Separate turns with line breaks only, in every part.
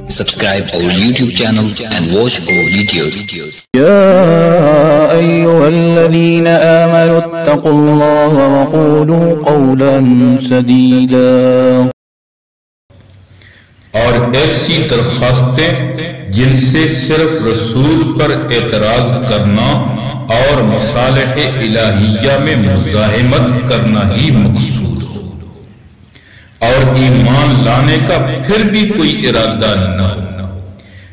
Subscribe our YouTube channel and watch our videos.
يا أيها الذين آمنوا اتقوا الله وقولوا قولا سديدا.
اور ایسی درخواستیں جن سے صرف رسول پر اعتراض کرنا اور مصالح الہیہ میں مزاحمت کرنا ہی مقصود ہو اور ایمان لانے کا پھر بھی کوئی ارادہ نہ ہو،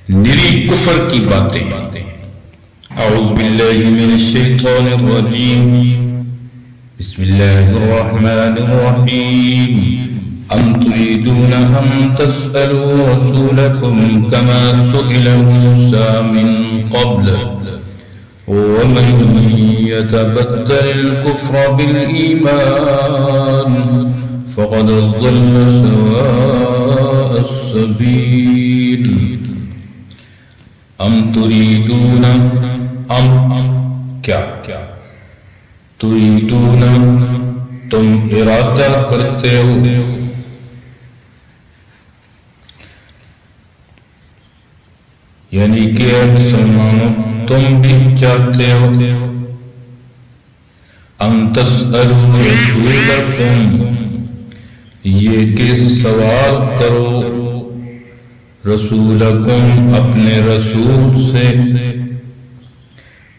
نری کفر کی باتیں ہیں۔ اعوذ باللہ من الشیطان الرجیم، بسم اللہ الرحمن الرحیم۔ ام تريدون ان تسألوا رسولكم كما سئل موسى من قبل ومن يتبدل الكفر بالإيمان فقد ضل سواء السبيل۔ ام تريدون کیا تريدون تم ارادہ کرتے ہو، یعنی کہ اے مسلمانوں تم بھی چاہتے ہو ان تسألوا رسولکم، یہ کہ سوال کرو رسولکم اپنے رسول سے،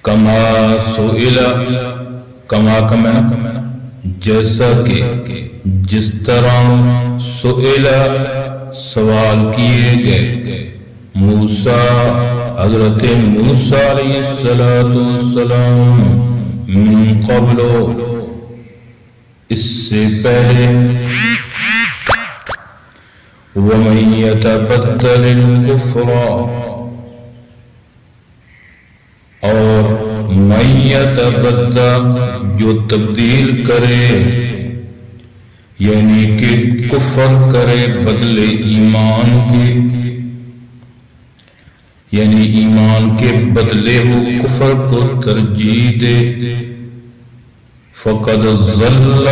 کما سئل، کما کا معنی جیسا کہ، جس طرح سئل سوال کیے گئے موسیٰ حضرت موسیٰ علیہ السلام من قبل اس سے پہلے، وَمَن يَتَبَدَّلِ الْكُفْرَ اور مَن يَتَبَدَّلِ جو تبدیل کرے، یعنی کہ کفر کرے بدلے ایمان کے، یعنی ایمان کے بدلے وہ کفر کو ترجیح دے، فقد ضل،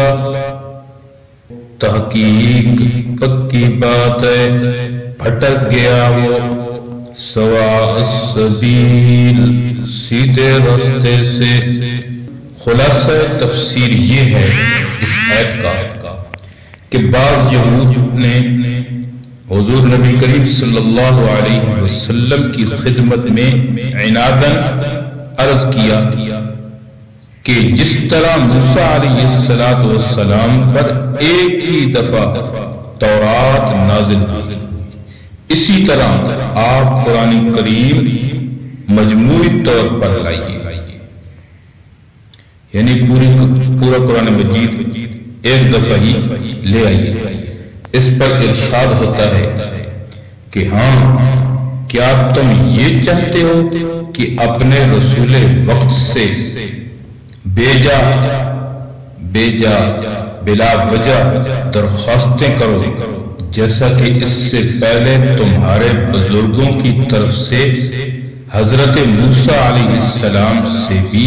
تحقیق پکی بات ہے بھٹک گیا وہ، سواء السبیل سیدھے راستے سے۔ خلاصہ تفسیر یہ ہے اس آیت کا کہ بعض یہود نے حضور نبی کریم صلی اللہ علیہ وسلم کی خدمت میں عناداً عرض کیا کہ جس طرح موسیٰ علیہ السلام پر ایک ہی دفعہ تورات نازل ہوئی، اسی طرح آپ قرآن کریم مجموعی طور پر لائیے، یعنی پورا قرآن مجید ایک دفعہ ہی لے آئیے۔ اس پر ارشاد ہوتا ہے کہ ہاں کیا تم یہ چاہتے ہو کہ اپنے رسول وقت سے بیجا بلا وجہ درخواستیں کرو، جیسا کہ اس سے پہلے تمہارے بزرگوں کی طرف سے حضرت موسیٰ علیہ السلام سے بھی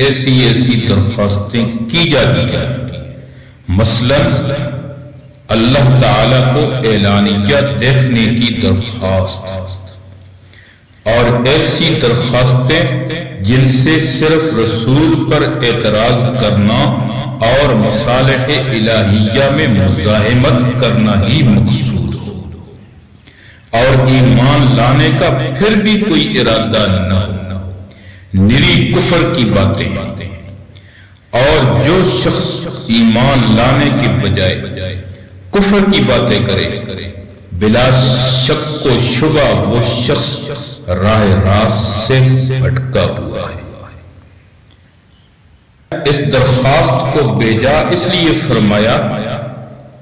ایسی درخواستیں کی جاتی ہیں، مثلا اللہ تعالیٰ کو اعلانیہ دیکھنے کی درخواست، اور ایسی درخواستیں جن سے صرف رسول پر اعتراض کرنا اور مصالح الہیہ میں مزاحمت کرنا ہی مقصود ہو اور ایمان لانے کا پھر بھی کوئی ارادہ نہ ہو، نری کفر کی باتیں ہیں۔ اور جو شخص ایمان لانے کے بجائے کفر کی باتیں کرے، بلا شک و شبہ وہ شخص راہ راست سے بھٹکا ہوا ہے۔ اس درخواست کو بھیجا اس لیے فرمایا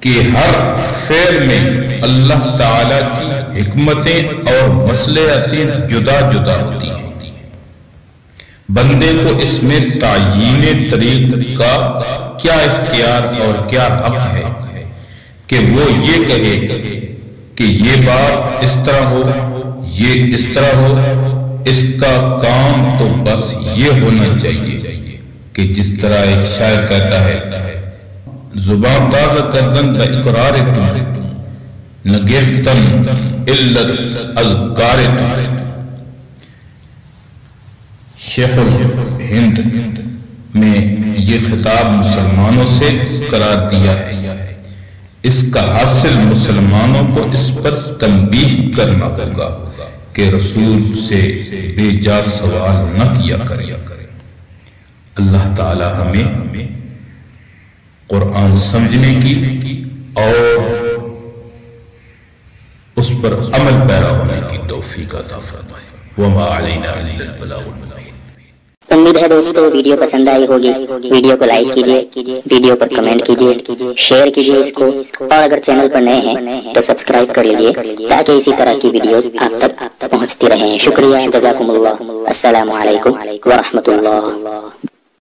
کہ ہر فعل میں اللہ تعالیٰ کی حکمتیں اور مصلحتیں جدا جدا ہوتی ہیں، بندے کو اس میں تعیین طریق کا کیا اختیار اور کیا حق ہے کہ وہ یہ کہے کہ یہ بات اس طرح ہو، یہ اس طرح ہو، اس کا کام تو بس یہ ہونا چاہیے کہ جس طرح ایک شاعر کہتا ہے، زبان تازہ کردن با اقرار تم نگہتن إلا الأذكار. شیخ الہند میں یہ خطاب مسلمانوں سے قرار دیا ہے. اس کا حاصل مسلمانوں کو اس پر تنبیہ کرنا ہوگا کہ رسول سے بے جا سوال نہ کیا کرے. اللہ تعالی ہمیں قرآن سمجھنے کی اور اس پر عمل پیرا ہونے کی توفیق عطا فرمائے. وما علینا الا البلاغ المبین.
امید ہے دوستو ویڈیو پسند آئی ہوگی. ویڈیو کو لائک کیجئے، ویڈیو پر کمنٹ کیجئے، شیئر کیجئے اس کو، اور اگر چینل پر نئے ہیں تو سبسکرائب کر لیجئے تاکہ اسی طرح کی ویڈیوز آپ تک پہنچتی رہیں. شکریہ، جزاکم اللہ. السلام علیکم ورحمۃ اللہ.